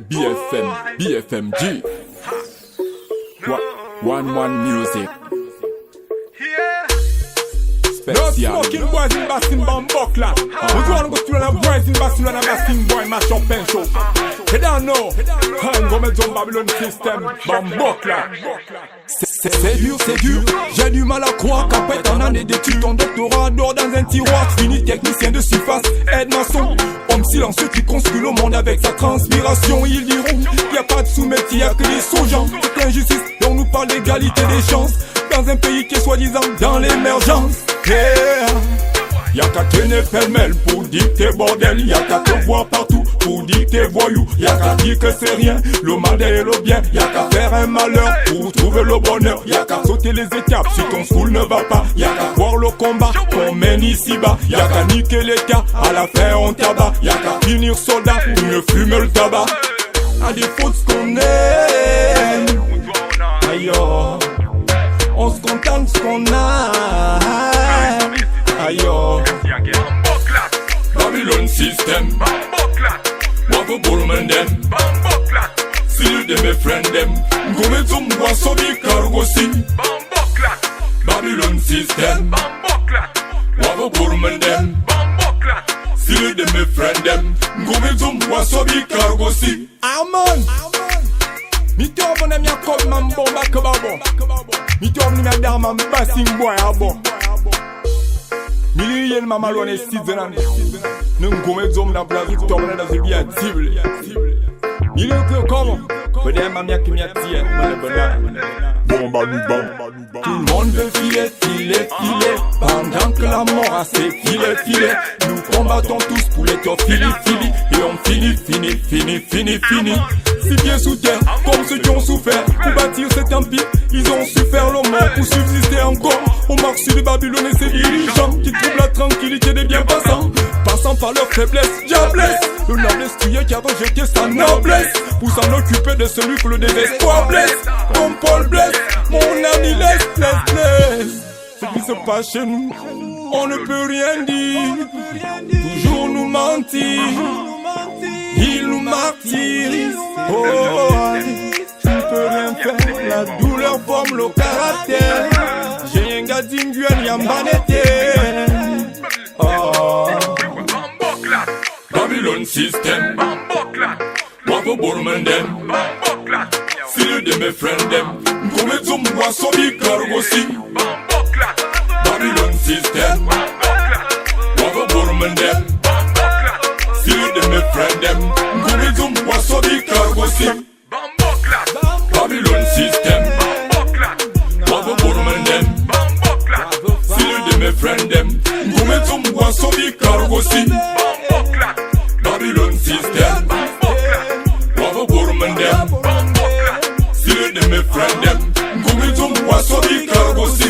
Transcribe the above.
BFM, BFMG. One music. No smoking boys in Bassin Bambokla. We want to go to the boys in Barcelona, Bassin boy, mash up and show. They don't know. I'm going to Babylon system, Bambokla. C'est dur, j'ai du mal à croire qu'après ton année d'études, ton doctorat dort dans un tiroir. Fini technicien de surface, aide-maçon. Homme silencieux qui construit le monde avec sa transpiration. Ils diront, y a pas de sous-métier, y a que des sous-gens. C'est l'injustice et on nous parle d'égalité des chances. Dans un pays qui est soi-disant dans l'émergence. Yeah. Y'a qu'à traîner pêle-mêle pour dicter bordel. Y'a qu'à te voir partout pour dicter voyou. Y'a qu'à dire que c'est rien, le mal et le bien. Y'a qu'à faire un malheur pour trouver le bonheur. Y'a qu'à sauter les étapes si ton school ne va pas. Y'a qu'à voir le combat qu'on mène ici-bas. Y'a qu'à niquer les cas, à la fin on tabac. Y'a qu'à finir soldat pour mieux fumer le tabac. À défaut de ce qu'on aime, aïe oh, on se contente de ce qu'on a. Aïe oh, Babylon system. Wako Burman them. See them a friend them. Gome zum wasobi cargo si. Babylon system. Wako Burman them. See them a friend them. Gome zum wasobi cargo si. Amen. Mi tourne mon ami à comme man bomba que babo. Mi tourne mi adam man Bassin boy abo. Milliers mama lone citizen. Nous gomme zom na Brazil tourne dans le bien cible. Il est comment? Peut-être mamia qui m'y attire. Bomba nous bam. tout le monde veut filer, filer, filer. Pendant que la mort a ses filets. Nous combattons tous pour les tours fili. Et on fini. Si bien sous terre, comme ceux qui ont souffert pour bâtir cet empire, ils ont su faire le mort pour subsister encore. On marche sur le Babylone et ses dirigeants qui trouvent la tranquillité des bien passants, passant par leur faiblesse, diablesse. Le noblesse tué qui a rejeté sa noblesse pour s'en occuper de celui que le désespoir blesse. Comme Paul blesse, mon ami laisse. Ce qui se passe chez nous, on ne peut rien dire. Toujours nous mentir, ils nous martyrisent. Oh, tu ne peux rien faire, la douleur forme le caractère. J'ai un gars d'Inguel, Yambanete. Oh, Babylon system. Wako Burman them. See them a friend them. Gome zum wasobi cargo si. Babylon system. Wako Burman them. See them a friend them. Gome zum wasobi cargo si. Babylon system. Wako Burman them. See them a friend them. Gome zum wasobi cargo si. Babylon system. Wako Burman them. See them a friend them. Gome zum wasobi cargo si.